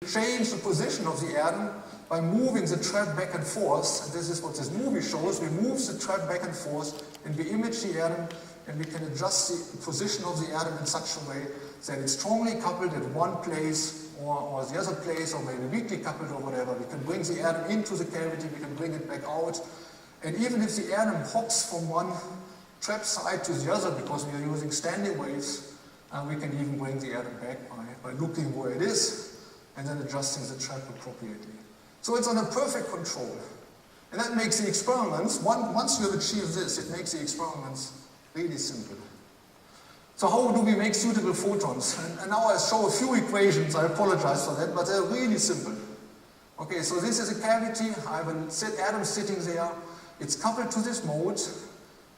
change the position of the atom by moving the trap back and forth. And this is what this movie shows. We move the trap back and forth, and we image the atom, and we can adjust the position of the atom in such a way that it's strongly coupled at one place or the other place, or maybe weakly coupled or whatever. We can bring the atom into the cavity, we can bring it back out. And even if the atom hops from one trap side to the other, because we are using standing waves, we can even bring the atom back by looking where it is and then adjusting the trap appropriately. So it's under perfect control. And that makes the experiments, once you have achieved this, it makes the experiments really simple. So how do we make suitable photons? And now I show a few equations, I apologize for that, but they're really simple. Okay, so this is a cavity, I have an atom sitting there, it's coupled to this mode,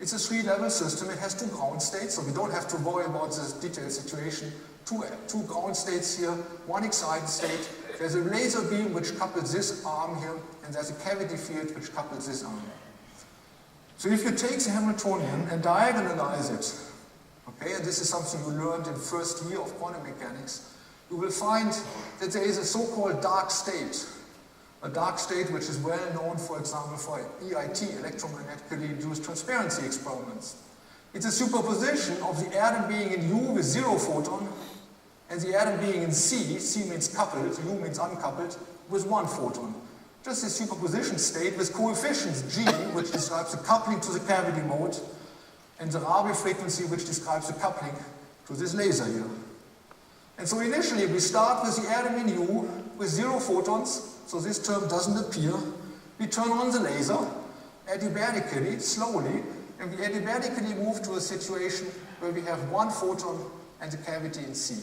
it's a 3-level system, it has 2 ground states, so we don't have to worry about this detailed situation. Two ground states here, 1 excited state, there's a laser beam which couples this arm here, and there's a cavity field which couples this arm. So if you take the Hamiltonian and diagonalize it, okay, and this is something you learned in first year of quantum mechanics, you will find that there is a so-called dark state. A dark state which is well known, for example, for EIT, electromagnetically induced transparency experiments. It's a superposition of the atom being in U with 0 photon and the atom being in C, C means coupled, U means uncoupled, with 1 photon. Just a superposition state with coefficients G, which describes the coupling to the cavity mode, and the Rabi frequency, which describes the coupling to this laser here. And so initially we start with the atom in U with 0 photons, so this term doesn't appear. We turn on the laser, adiabatically, slowly, and we adiabatically move to a situation where we have 1 photon and the cavity in C.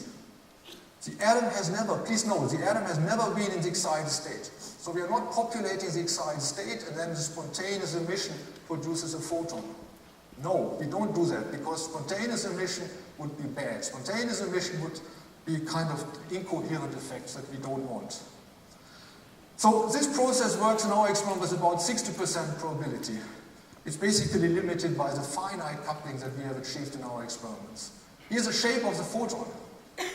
The atom has never, please note, the atom has never been in the excited state. So we are not populating the excited state and then the spontaneous emission produces a photon. No, we don't do that, because spontaneous emission would be bad. Spontaneous emission would be kind of incoherent effects that we don't want. So this process works in our experiment with about 60% probability. It's basically limited by the finite coupling that we have achieved in our experiments. Here's the shape of the photon.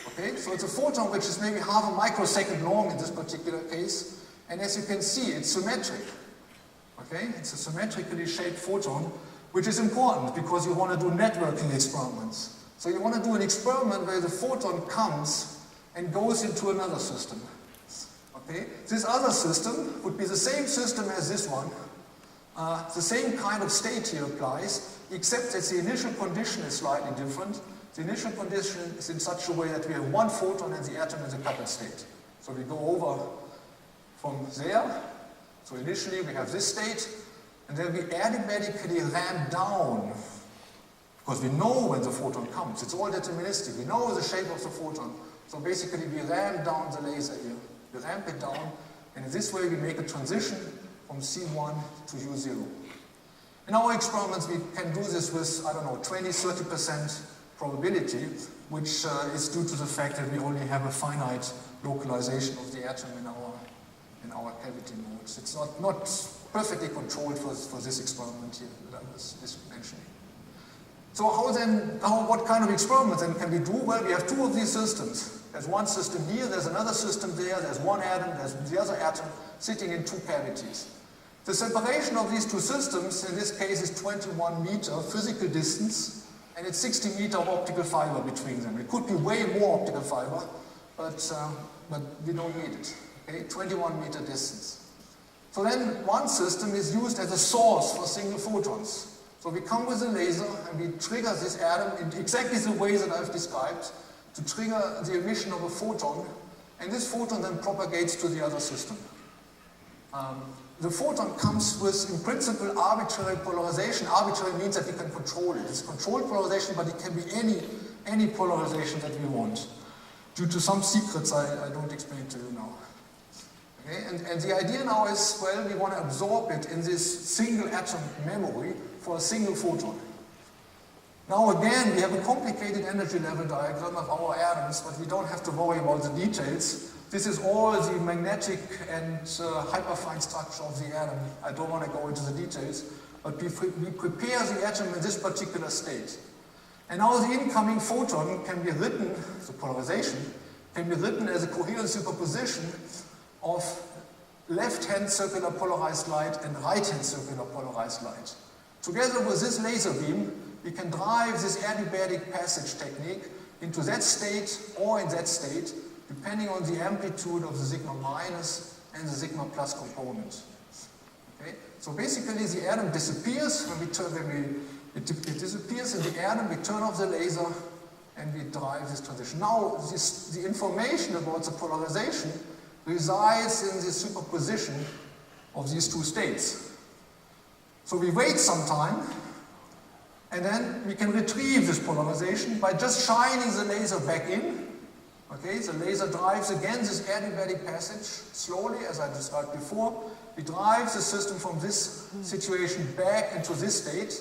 Okay, so it's a photon which is maybe half a microsecond long in this particular case, and as you can see, it's symmetric. Okay, it's a symmetrically shaped photon, which is important because you want to do networking experiments. So you want to do an experiment where the photon comes and goes into another system. Okay? This other system would be the same system as this one. The same kind of state here applies, except that the initial condition is slightly different. The initial condition is in such a way that we have 1 photon and the atom in the coupled state. So we go over from there. So initially we have this state, and then we adiabatically ramp down, because we know when the photon comes. It's all deterministic. We know the shape of the photon. So basically we ramp down the laser here. We ramp it down, and in this way we make a transition from C1 to U0. In our experiments we can do this with, I don't know, 20–30% probability, which is due to the fact that we only have a finite localization of the atom in our cavity modes. It's not perfectly controlled for this experiment here that I was mentioning. So what kind of experiments then can we do? Well, we have 2 of these systems. There's one system here, there's another system there, there's one atom, there's the other atom sitting in 2 cavities. The separation of these 2 systems, in this case, is 21 meter physical distance, and it's 60 meter of optical fiber between them. It could be way more optical fiber, but we don't need it. Okay, 21 meter distance. So then one system is used as a source for single photons. So we come with a laser and we trigger this atom in exactly the way that I've described to trigger the emission of a photon, and this photon then propagates to the other system. The photon comes with, in principle, arbitrary polarization. Arbitrary means that we can control it. It's controlled polarization, but it can be any polarization that we want, due to some secrets I don't explain to you now. Okay? And the idea now is, well, we want to absorb it in this single atom memory for a single photon. Now again, we have a complicated energy level diagram of our atoms, but we don't have to worry about the details. This is all the magnetic and hyperfine structure of the atom. I don't want to go into the details, but we prepare the atom in this particular state. And now the incoming photon can be written, the polarization, can be written as a coherent superposition of left-hand circular polarized light and right-hand circular polarized light. Together with this laser beam, we can drive this adiabatic passage technique into that state or in that state, depending on the amplitude of the sigma minus and the sigma plus component. Okay? So basically the atom disappears when we turn, it disappears in the atom, we turn off the laser and we drive this transition. Now the information about the polarization resides in the superposition of these two states. So we wait some time and then we can retrieve this polarization by just shining the laser back in. Okay, the laser drives again this adiabatic passage slowly, as I described before. We drive the system from this situation back into this state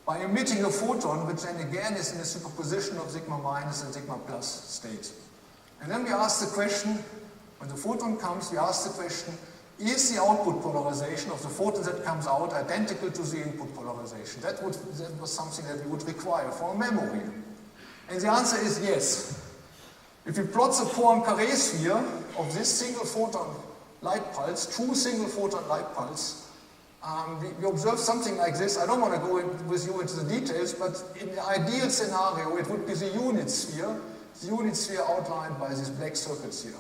by emitting a photon, which then again is in a superposition of sigma minus and sigma plus state. And then we ask the question, when the photon comes, we ask the question, is the output polarization of the photon that comes out identical to the input polarization? That was something that we would require for a memory. And the answer is yes. If we plot the Poincare sphere of this single photon light pulse, true single photon light pulse, we observe something like this. I don't want to go with you into the details, but in the ideal scenario, it would be the unit sphere outlined by these black circles here.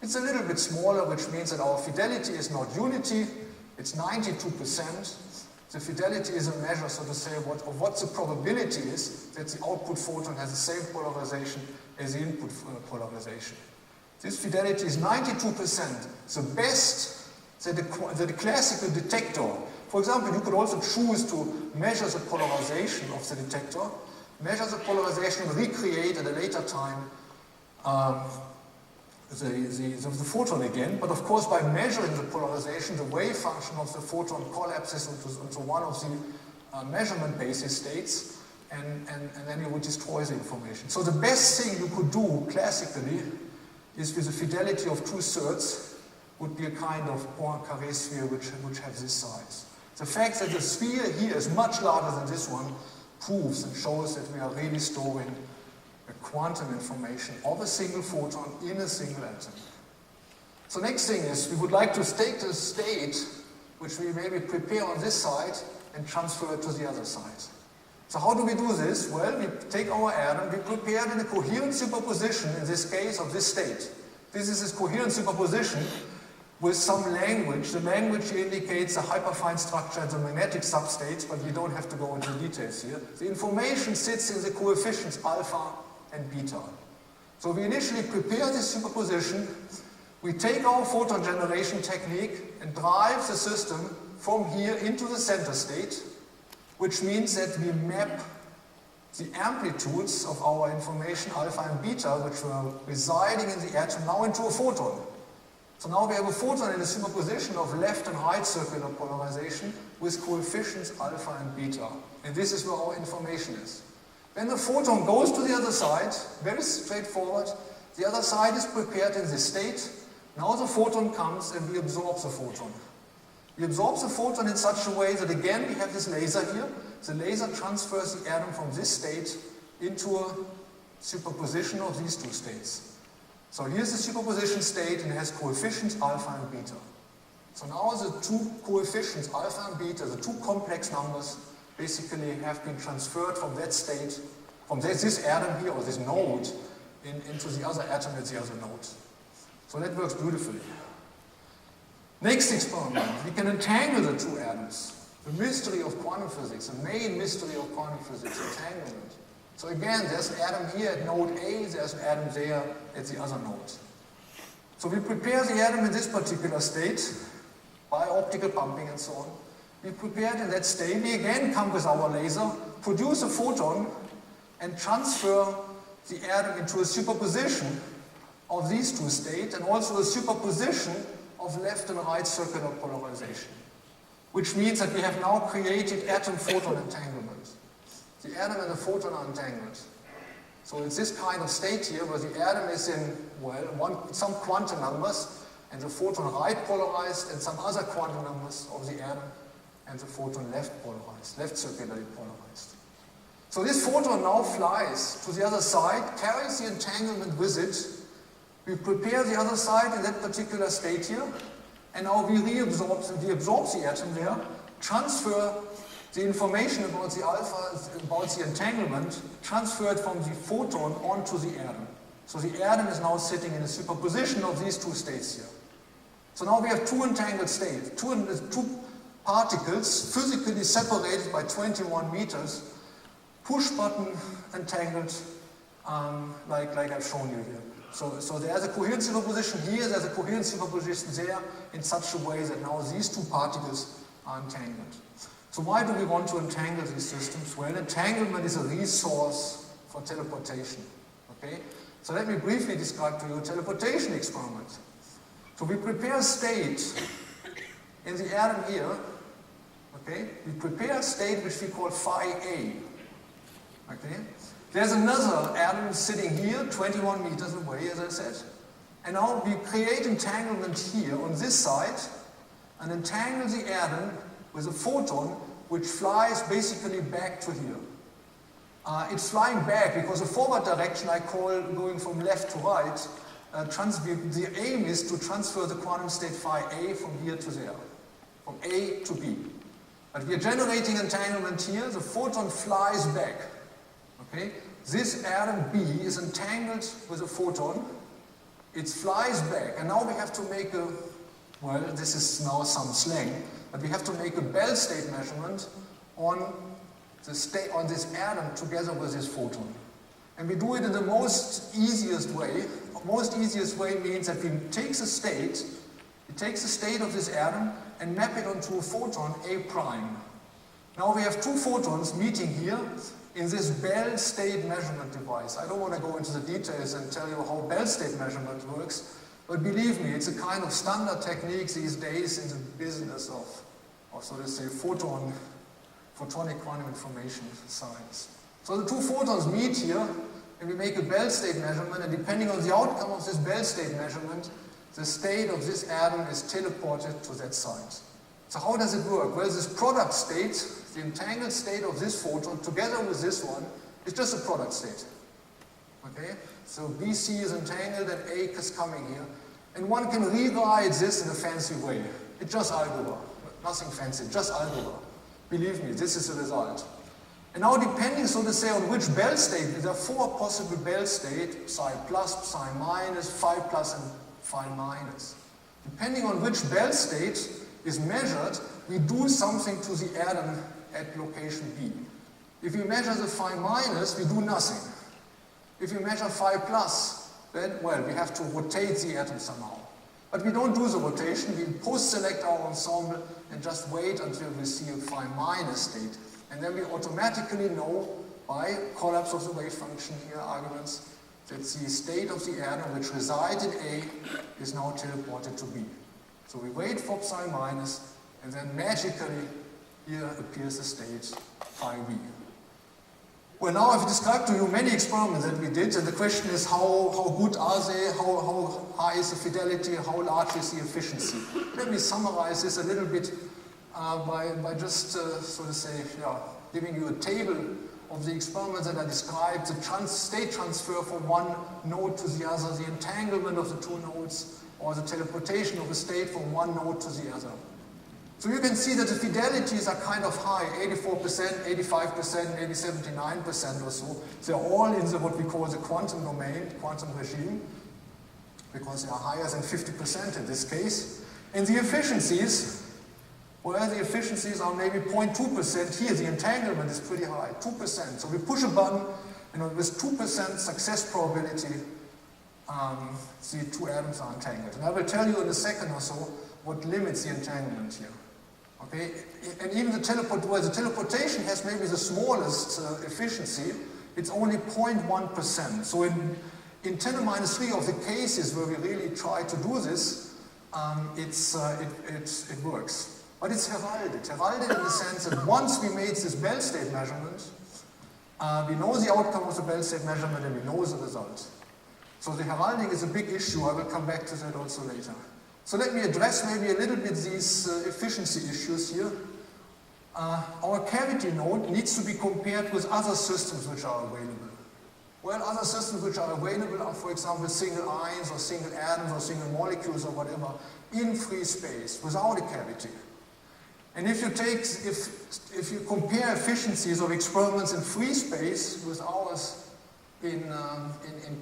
It's a little bit smaller, which means that our fidelity is not unity, it's 92%. The fidelity is a measure, so to say, of what the probability is that the output photon has the same polarization as the input polarization. This fidelity is 92%. The best that the classical detector, for example, you could also choose to measure the polarization of the detector, measure the polarization and recreate at a later time the photon again, but of course by measuring the polarization, the wave function of the photon collapses into one of the measurement basis states, and then you would destroy the information. So the best thing you could do classically is with a fidelity of 2/3 would be a kind of Poincare sphere which has this size. The fact that the sphere here is much larger than this one proves and shows that we are really storing quantum information of a single photon in a single atom. So next thing is, we would like to take the state, which we maybe prepare on this side, and transfer it to the other side. So how do we do this? Well, we take our atom, we prepare it in a coherent superposition, in this case, of this state. This is a coherent superposition with some language. The language here indicates a hyperfine structure and the magnetic substates, but we don't have to go into details here. The information sits in the coefficients alpha and beta. So we initially prepare this superposition, we take our photon generation technique and drive the system from here into the center state, which means that we map the amplitudes of our information alpha and beta, which were residing in the atom, now into a photon. So now we have a photon in a superposition of left and right circular polarization with coefficients alpha and beta. And this is where our information is. Then the photon goes to the other side, very straightforward. The other side is prepared in this state. Now the photon comes and we absorb the photon. We absorb the photon in such a way that again we have this laser here. The laser transfers the atom from this state into a superposition of these two states. So here's the superposition state and it has coefficients alpha and beta. So now the two coefficients alpha and beta, the two complex numbers, basically have been transferred from that state, from this atom here, or this node, into the other atom at the other node. So that works beautifully. Next experiment, we can entangle the two atoms. The mystery of quantum physics, the main mystery of quantum physics, entanglement. So again, there's an atom here at node A, there's an atom there at the other node. So we prepare the atom in this particular state by optical pumping and so on. We prepare it in that state, we again come with our laser, produce a photon, and transfer the atom into a superposition of these two states, and also a superposition of left and right circular polarization. Which means that we have now created atom-photon entanglement. The atom and the photon are entangled. So it's this kind of state here where the atom is in, well, some quantum numbers, and the photon right polarized, and some other quantum numbers of the atom, and the photon left polarized, left circularly polarized. So this photon now flies to the other side, carries the entanglement with it. We prepare the other side in that particular state here, and now we absorb the atom there, transfer the information about the alpha, about the entanglement, transfer it from the photon onto the atom. So the atom is now sitting in a superposition of these two states here. So now we have two entangled states, two particles physically separated by 21 meters, push button entangled, like I've shown you here. So there's a coherent superposition here, there's a coherent superposition there, in such a way that now these two particles are entangled. So why do we want to entangle these systems? Well, entanglement is a resource for teleportation. Okay? So let me briefly describe to you a teleportation experiment. So we prepare a state in the atom here. Okay? We prepare a state which we call phi A. Okay? There's another atom sitting here, 21 meters away, as I said. And now we create entanglement here on this side and entangle the atom with a photon which flies basically back to here. It's flying back because the forward direction I call going from left to right. The aim is to transfer the quantum state phi A from here to there, from A to B. But we are generating entanglement here, the photon flies back. Okay? This atom B is entangled with a photon, it flies back, and now we have to make a, well, this is now some slang, but we have to make a Bell state measurement on this atom together with this photon. And we do it in the most easiest way. Most easiest way means that we take the state, of this atom and map it onto a photon A prime. Now we have two photons meeting here in this Bell state measurement device. I don't want to go into the details and tell you how Bell state measurement works, but believe me, it's a kind of standard technique these days in the business of so to say, photonic quantum information science. So the two photons meet here, and we make a Bell state measurement, and depending on the outcome of this Bell state measurement, the state of this atom is teleported to that side. So how does it work? Well, this product state, the entangled state of this photon together with this one, is just a product state. Okay? So BC is entangled and A is coming here. And one can rewrite this in a fancy way. It's just algebra. Nothing fancy, just algebra. Believe me, this is the result. And now depending, so to say, on which Bell state, there are four possible Bell states, psi plus, psi minus, phi plus, and phi minus. Depending on which Bell state is measured, we do something to the atom at location B. If we measure the phi minus, we do nothing. If we measure phi plus, then, well, we have to rotate the atom somehow. But we don't do the rotation, we post-select our ensemble and just wait until we see a phi minus state. And then we automatically know, by collapse of the wave function here, arguments, that the state of the atom which resides in A is now teleported to B. So we wait for psi minus, and then magically here appears the state phi B. Well, now I've described to you many experiments that we did, and the question is how good are they, how high is the fidelity, how large is the efficiency. Let me summarize this a little bit by just, so to say, giving you a table of the experiments that I described, the state transfer from one node to the other, the entanglement of the two nodes, or the teleportation of a state from one node to the other. So you can see that the fidelities are kind of high, 84%, 85%, maybe 79% or so. They're all in what we call the quantum domain, quantum regime, because they are higher than 50% in this case. And the efficiencies, well, the efficiencies are maybe 0.2%. Here, the entanglement is pretty high, 2%. So we push a button, and with 2% success probability, the two atoms are entangled. And I will tell you in a second or so what limits the entanglement here. Okay, and even the teleportation has maybe the smallest efficiency. It's only 0.1%. So in 10 to the minus 3 of the cases where we really try to do this, it works. But it's heralded. Heralded in the sense that once we made this Bell state measurement, we know the outcome of the Bell state measurement and we know the result. So the heralding is a big issue. I will come back to that also later. So let me address maybe a little bit these efficiency issues here. Our cavity node needs to be compared with other systems which are available. Well, other systems which are available are, for example, single ions or single atoms or single molecules or whatever in free space without a cavity. And if you compare efficiencies of experiments in free space with ours in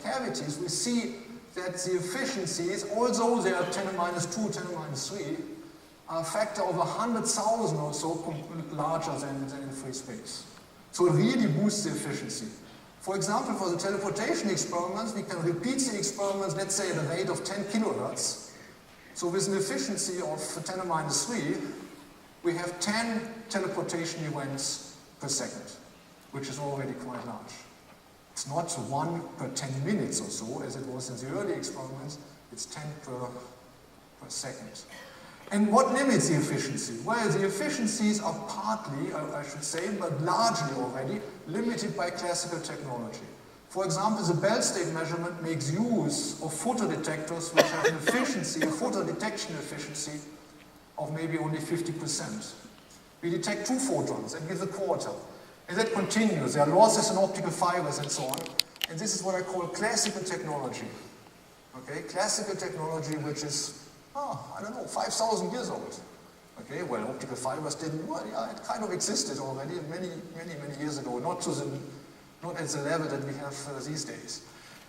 cavities, we see that the efficiencies, although they are 10 to the minus 2, 10 to the minus 3, are a factor of 100,000 or so larger than in free space. So it really boosts the efficiency. For example, for the teleportation experiments, we can repeat the experiments, let's say at a rate of 10 kilohertz. So with an efficiency of 10 to the minus 3, we have 10 teleportation events per second, which is already quite large. It's not 1 per 10 minutes or so, as it was in the early experiments, it's 10 per second. And what limits the efficiency? Well, the efficiencies are partly, I should say, but largely already, limited by classical technology. For example, the Bell state measurement makes use of photodetectors which have an efficiency, a photodetection efficiency, of maybe only 50%. We detect 2 photons and give a quarter. And that continues. There are losses in optical fibers and so on. And this is what I call classical technology. Okay, classical technology which is, I don't know, 5,000 years old. Okay, well, optical fibers didn't, well, yeah, it kind of existed already many years ago, not at the level that we have these days.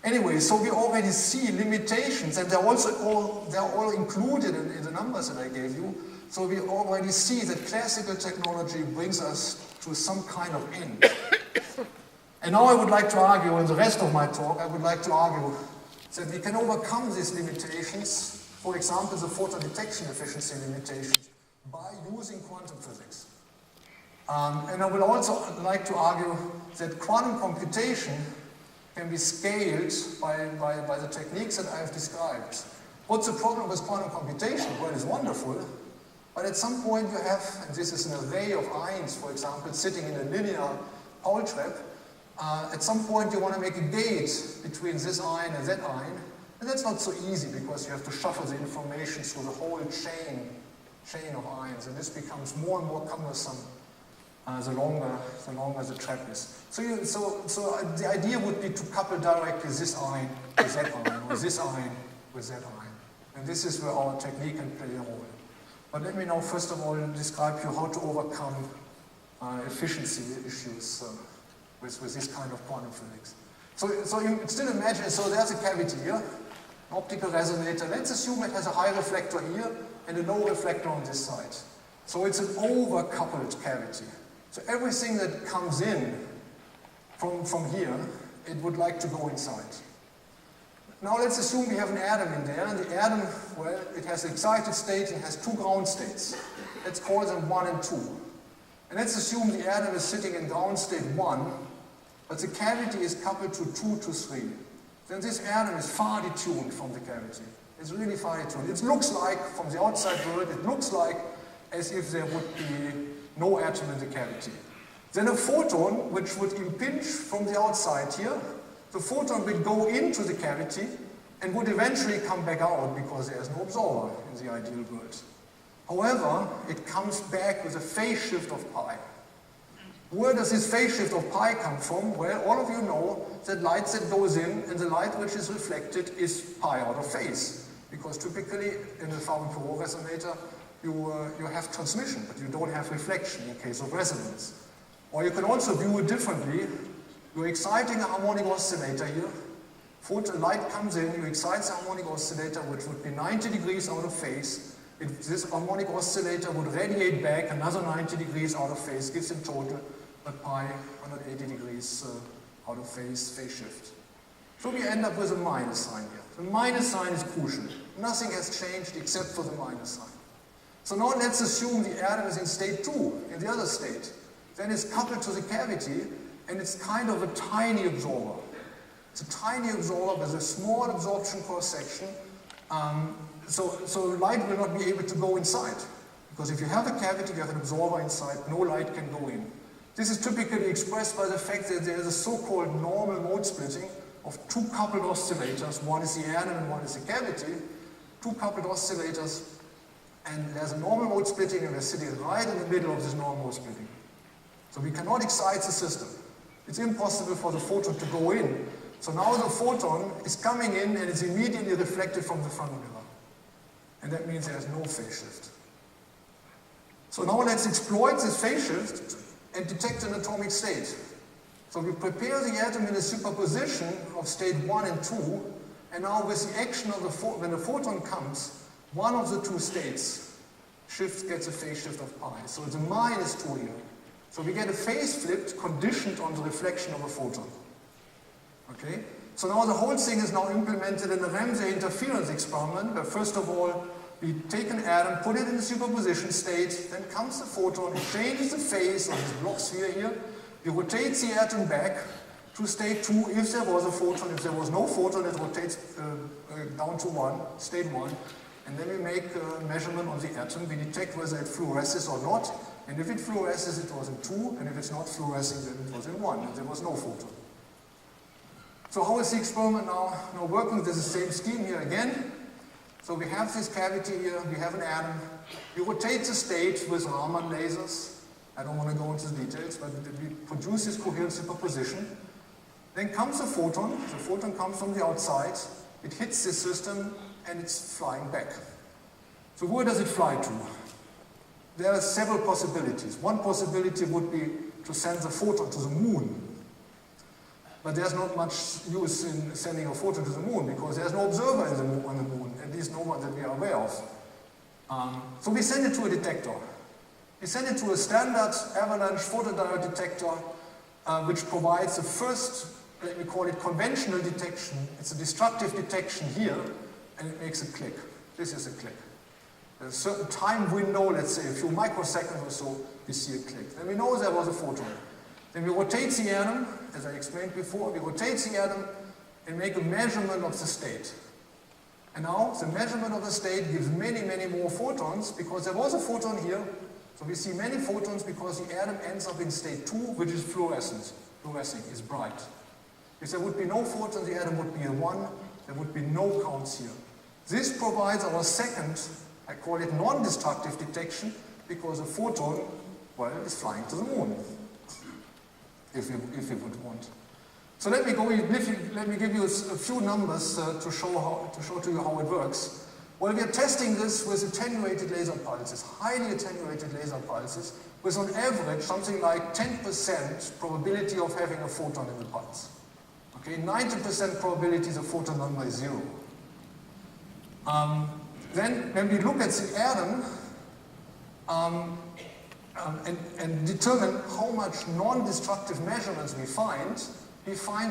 Anyway, so we already see limitations, and they're all included in the numbers that I gave you. So we already see that classical technology brings us to some kind of end. And now I would like to argue, in the rest of my talk, I would like to argue that we can overcome these limitations, for example, the photon detection efficiency limitations, by using quantum physics. And I would also like to argue that quantum computation can be scaled by the techniques that I have described. What's the problem with quantum computation? Well, it's wonderful, but at some point you have, and this is an array of ions, for example, sitting in a linear Paul trap. At some point you want to make a gate between this ion and that ion, and that's not so easy because you have to shuffle the information through the whole chain of ions, and this becomes more and more cumbersome the longer the trap is. So the idea would be to couple directly this ion with that ion, or this ion with that ion. And this is where our technique can play a role. But let me now first of all describe you how to overcome efficiency issues with this kind of quantum physics. So you still imagine, so there's a cavity here, an optical resonator. Let's assume it has a high reflector here and a low reflector on this side. So it's an overcoupled cavity. So everything that comes in from here, it would like to go inside. Now let's assume we have an atom in there, and the atom, well, it has an excited state and has 2 ground states. Let's call them 1 and 2. And let's assume the atom is sitting in ground state 1, but the cavity is coupled to 2 to 3. Then this atom is far detuned from the cavity. It's really far detuned. It looks like, from the outside world, it looks like as if there would be no atom in the cavity. Then a photon, which would impinge from the outside here, the photon will go into the cavity and would eventually come back out because there is no absorber in the ideal world. However, it comes back with a phase shift of pi. Where does this phase shift of pi come from? Well, all of you know that light that goes in and the light which is reflected is pi out of phase. Because typically in the Farben-Perot resonator, you have transmission, but you don't have reflection in case of resonance. Or you can also view it differently. You're exciting a harmonic oscillator here. Light comes in, you excite the harmonic oscillator, which would be 90 degrees out of phase. This harmonic oscillator would radiate back another 90 degrees out of phase, gives in total a pi 180 degrees out of phase shift. So we end up with a minus sign here. The minus sign is crucial. Nothing has changed except for the minus sign. So now let's assume the atom is in state 2, in the other state. Then it's coupled to the cavity, and it's kind of a tiny absorber. It's a tiny absorber with a small absorption cross-section. So light will not be able to go inside. Because if you have a cavity, you have an absorber inside, no light can go in. This is typically expressed by the fact that there is a so-called normal mode splitting of 2 coupled oscillators. One is the atom and one is the cavity. 2 coupled oscillators. And there's a normal mode splitting, and we're sitting right in the middle of this normal mode splitting. So we cannot excite the system. It's impossible for the photon to go in, So now the photon is coming in and it's immediately reflected from the front mirror. And that means there's no phase shift. So now let's exploit this phase shift and detect an atomic state. So we prepare the atom in a superposition of state 1 and 2, and now with the action of when the photon comes, one of the two states gets a phase shift of pi. So it's a -2 here. So we get a phase flipped conditioned on the reflection of a photon. Okay? So now the whole thing is now implemented in a Rempe interference experiment, where first of all, we take an atom, put it in the superposition state, then comes the photon, it changes the phase of this block sphere here, we rotate the atom back to state 2 if there was a photon. If there was no photon, it rotates down to 1, state 1, and then we make a measurement on the atom. We detect whether it fluoresces or not, and if it fluoresces, it was in 2, and if it's not fluorescing, then it was in 1, and there was no photon. So how is the experiment now working? There's the same scheme here again. So we have this cavity here, we have an atom, we rotate the state with Raman lasers. I don't want to go into the details, but we produce this coherent superposition. Then comes the photon comes from the outside, it hits the system, and it's flying back. So where does it fly to? There are several possibilities. One possibility would be to send the photon to the moon. But there's not much use in sending a photon to the moon because there's no observer on the moon, at least no one that we are aware of. So we send it to a detector. We send it to a standard avalanche photodiode detector, which provides the first, let me call it conventional detection. It's a destructive detection here, and it makes a click. This is a click. There's a certain time window, let's say a few microseconds or so, we see a click. Then we know there was a photon. Then we rotate the atom, as I explained before, we rotate the atom and make a measurement of the state. And now the measurement of the state gives many, many more photons because there was a photon here. So we see many photons because the atom ends up in state 2, which is fluorescing, is bright. If there would be no photon, the atom would be a 1, there would be no counts here. This provides our second, I call it non-destructive detection, because a photon, well, is flying to the moon. If we would want. So let me give you a few numbers to show to you how it works. Well, we are testing this with attenuated laser pulses, highly attenuated laser pulses, with on average something like 10% probability of having a photon in the pulse. Okay, 90% probability the photon number is 0. Then when we look at the atom, and determine how much non-destructive measurements we find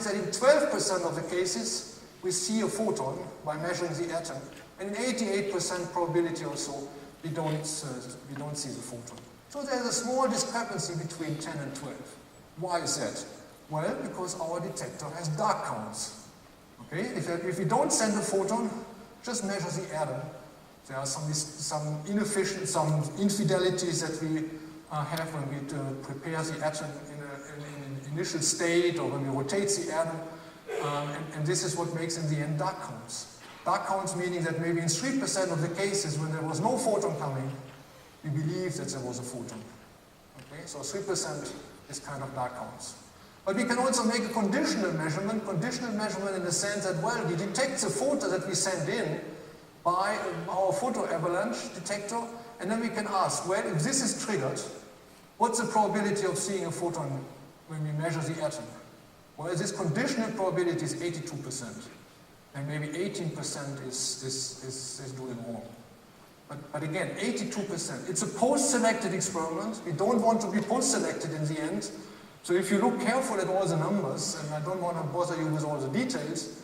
that in 12% of the cases we see a photon by measuring the atom, and in 88% probability or so we don't see the photon. So there's a small discrepancy between 10 and 12. Why is that? Well, because our detector has dark counts. Okay, if we don't send a photon, just measure the atom. There are some infidelities that we have when we prepare the atom in an initial state or when we rotate the atom, and this is what makes in the end dark counts. Dark counts meaning that maybe in 3% of the cases when there was no photon coming, we believe that there was a photon. Okay, so 3% is kind of dark counts. But we can also make a conditional measurement in the sense that, well, we detect the photon that we send in by our photo avalanche detector, and then we can ask, well, if this is triggered, what's the probability of seeing a photon when we measure the atom? Well, this conditional probability is 82%, and maybe 18% is doing wrong. But again, 82%. It's a post-selected experiment. We don't want to be post-selected in the end. So if you look carefully at all the numbers, and I don't want to bother you with all the details,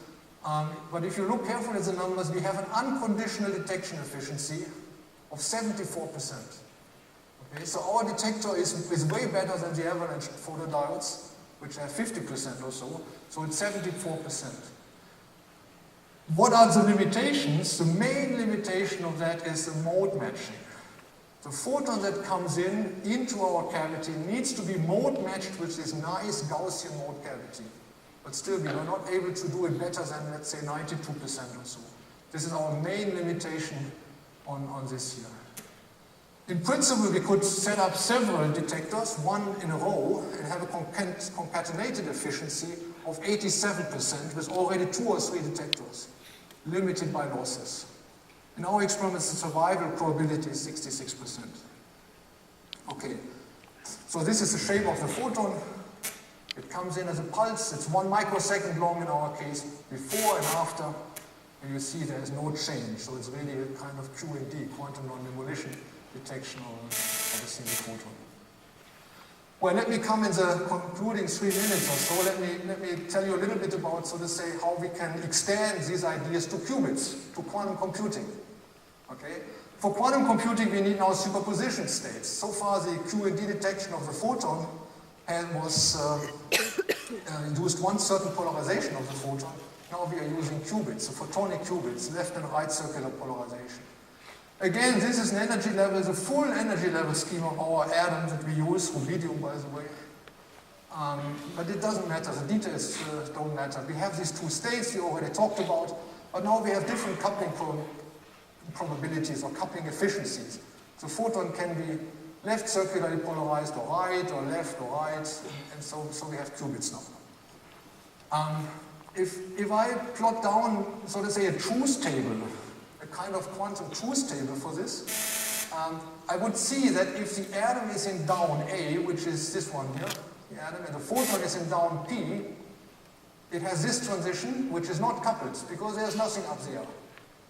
but if you look carefully at the numbers, we have an unconditional detection efficiency of 74%. Okay, so our detector is way better than the avalanche photodiodes, which have 50% or so it's 74%. What are the limitations? The main limitation of that is the mode matching. The photon that comes into our cavity needs to be mode matched with this nice Gaussian mode cavity. But still, we are not able to do it better than, let's say, 92% or so. This is our main limitation on this here. In principle, we could set up several detectors, one in a row, and have a concatenated efficiency of 87% with already 2 or 3 detectors, limited by losses. In our experiments, the survival probability is 66%. Okay, so this is the shape of the photon. It comes in as a pulse. It's 1 microsecond long in our case, before and after. And you see there is no change. So it's really a kind of QND, quantum non-demolition detection of a single photon. Well, let me come in the concluding 3 minutes or so. Let me tell you a little bit about, so to say, how we can extend these ideas to qubits, to quantum computing. Okay? For quantum computing, we need now superposition states. So far, the QND detection of the photon was used one certain polarization of the photon. Now we are using qubits, the photonic qubits, left and right circular polarization. Again, this is an energy level, the full energy level scheme of our atom that we use, rubidium by the way. But it doesn't matter, the details don't matter. We have these 2 states we already talked about, but now we have different coupling probabilities or coupling efficiencies. The photon can be left circularly polarized or left or right, and so we have qubits now. If I plot down, so to say, a truth table, a kind of quantum truth table for this, I would see that if the atom is in down A, which is this one here, the atom, and the photon is in down P, it has this transition, which is not coupled, because there's nothing up there.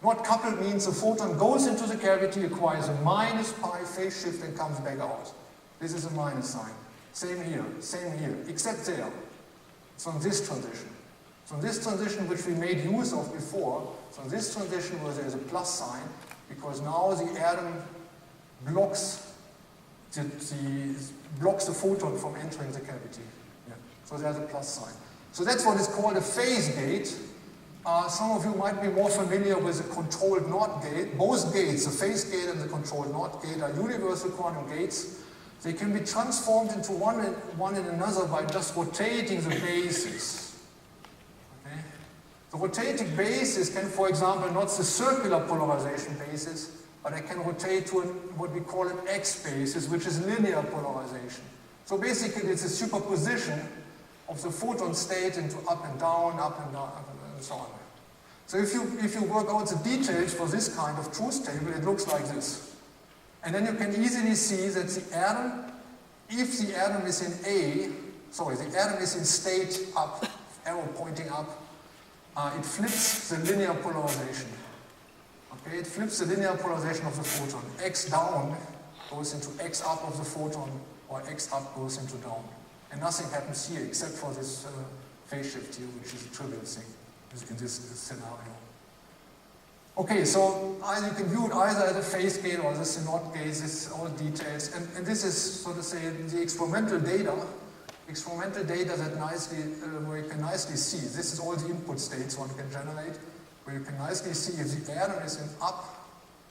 Not coupled means the photon goes into the cavity, acquires a minus pi phase shift, and comes back out. This is a minus sign. Same here, except there. It's on this transition. So this transition, which we made use of before, so this transition where there's a plus sign, because now the atom blocks the photon from entering the cavity. Yeah. So there's a plus sign. So that's what is called a phase gate. Some of you might be more familiar with the controlled NOT gate. Both gates, the phase gate and the controlled NOT gate, are universal quantum gates. They can be transformed into one in another by just rotating the bases. Okay? The rotating bases can, for example, not the circular polarization basis, but I can rotate to what we call an X basis, which is linear polarization. So basically, it's a superposition of the photon state into up and down, and so on. So if you work out the details for this kind of truth table, it looks like this. And then you can easily see that the atom, if the atom is in the atom is in state up, arrow pointing up, it flips the linear polarization. Okay, it flips the linear polarization of the photon. X down goes into X up of the photon, or X up goes into down. And nothing happens here except for this phase shift here, which is a trivial thing in this scenario. Okay, so you can view it either as a phase gate or as a NOT gate, this is all details. And this is, so to say, the experimental data that nicely, where you can nicely see, this is all the input states one can generate, where you can nicely see if the atom is in up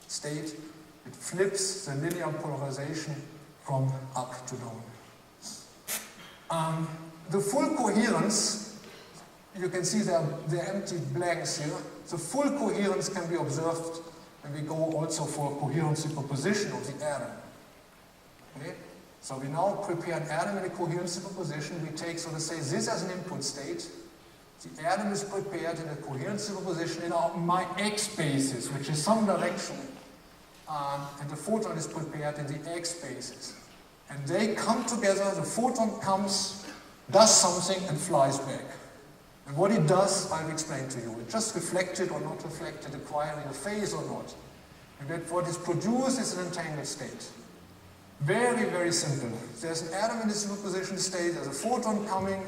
state, it flips the linear polarization from up to down. The full coherence, you can see there are empty blanks here. The full coherence can be observed when we go also for coherent superposition of the atom. Okay? So we now prepare an atom in a coherent superposition. We take, so to say, this as an input state. The atom is prepared in a coherent superposition in my X basis, which is some direction. And the photon is prepared in the X basis. And they come together, the photon comes, does something, and flies back. And what it does, I've explained to you. It just reflected or not reflected, acquiring a phase or not. And that what is produced is an entangled state. Very, very simple. There's an atom in the superposition state, there's a photon coming,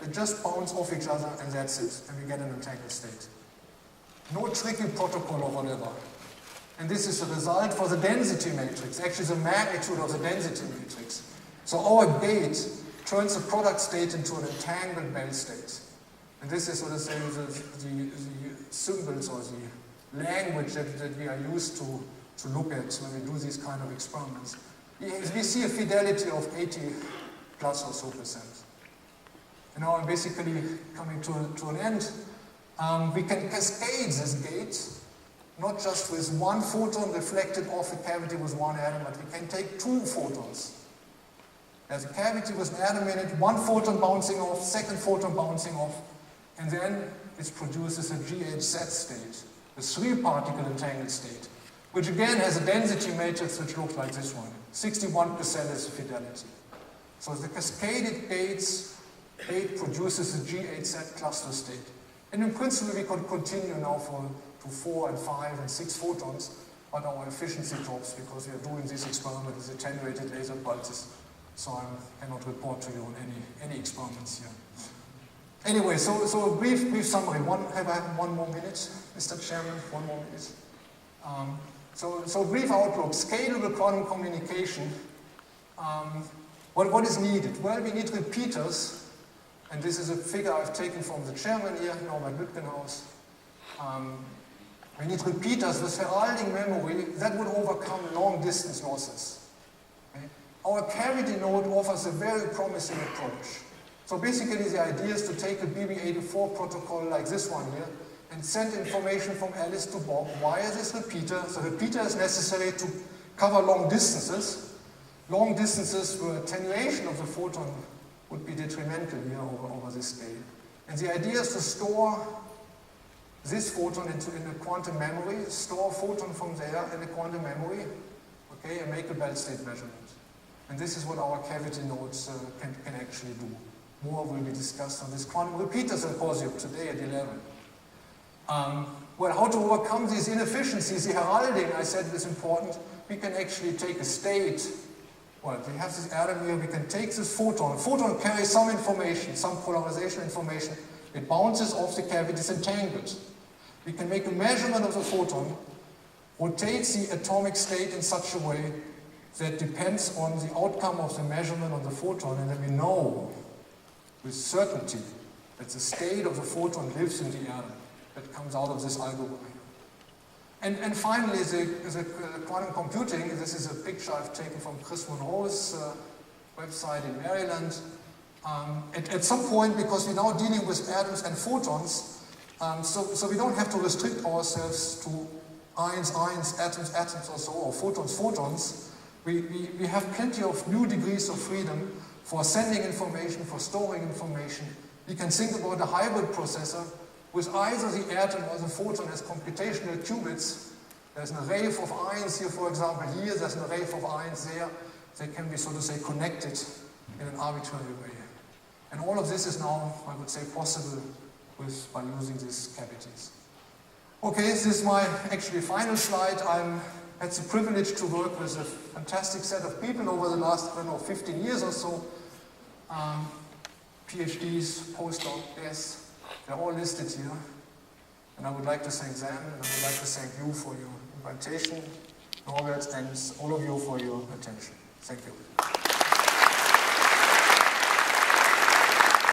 they just bounce off each other, and that's it. And we get an entangled state. No tricky protocol or whatever. And this is the result for the density matrix, actually the magnitude of the density matrix. So our gate turns the product state into an entangled Bell state. And this is, so to say, the symbols or the language that we are used to look at when we do these kind of experiments. We see a fidelity of 80 plus or so percent. And now I'm basically coming to an end. We can cascade this gate not just with one photon reflected off a cavity with one atom, but we can take two photons. There's a cavity with an atom in it, one photon bouncing off, second photon bouncing off, and then it produces a GHZ state, a three-particle entangled state, which again has a density matrix which looks like this one. 61% is the fidelity. So the cascaded gate produces a GHZ cluster state. And in principle, we could continue now to 4 and 5 and 6 photons, but our efficiency drops because we are doing this experiment with attenuated laser pulses. So I cannot report to you on any experiments here. Anyway, so a brief summary. Have I one more minute, Mr. Chairman? 1 more minute. So brief outlook. Scalable quantum communication. What is needed? Well, we need repeaters, and this is a figure I've taken from the chairman here, Norbert Lütgenhaus. We need repeaters with heralding memory that would overcome long distance losses. Okay? Our cavity node offers a very promising approach. So basically the idea is to take a BB84 protocol like this one here and send information from Alice to Bob via this repeater. The repeater is necessary to cover long distances. Long distances where attenuation of the photon would be detrimental here over this scale. And the idea is to store this photon in a quantum memory, store a photon from there in a quantum memory, okay, and make a belt state measurement. And this is what our cavity nodes can actually do. More will be discussed on this quantum repeater symposium today at 11. Well, how to overcome these inefficiencies? The heralding, I said, is important. We can actually take a state. Well, we have this atom here. We can take this photon. Photon carries some information, some polarization information. It bounces off the cavity, it's entangled. We can make a measurement of the photon, rotate the atomic state in such a way that depends on the outcome of the measurement of the photon, and then we know with certainty that the state of the photon lives in the atom that comes out of this algorithm. And finally, the quantum computing. This is a picture I've taken from Chris Monroe's website in Maryland. At some point, because we're now dealing with atoms and photons, so we don't have to restrict ourselves to ions, atoms or so, or photons. We have plenty of new degrees of freedom for sending information, for storing information. We can think about a hybrid processor with either the atom or the photon as computational qubits. There's an array of ions here, for example, here. There's an array of ions there. They can be, so to say, connected in an arbitrary way. And all of this is now, I would say, possible by using these cavities. Okay, this is my actually final slide. I had the privilege to work with a fantastic set of people over the last, 15 years or so. PhDs, postdocs, yes, they're all listed here. And I would like to thank them, and I would like to thank you for your invitation, Norbert, and all of you for your attention. Thank you.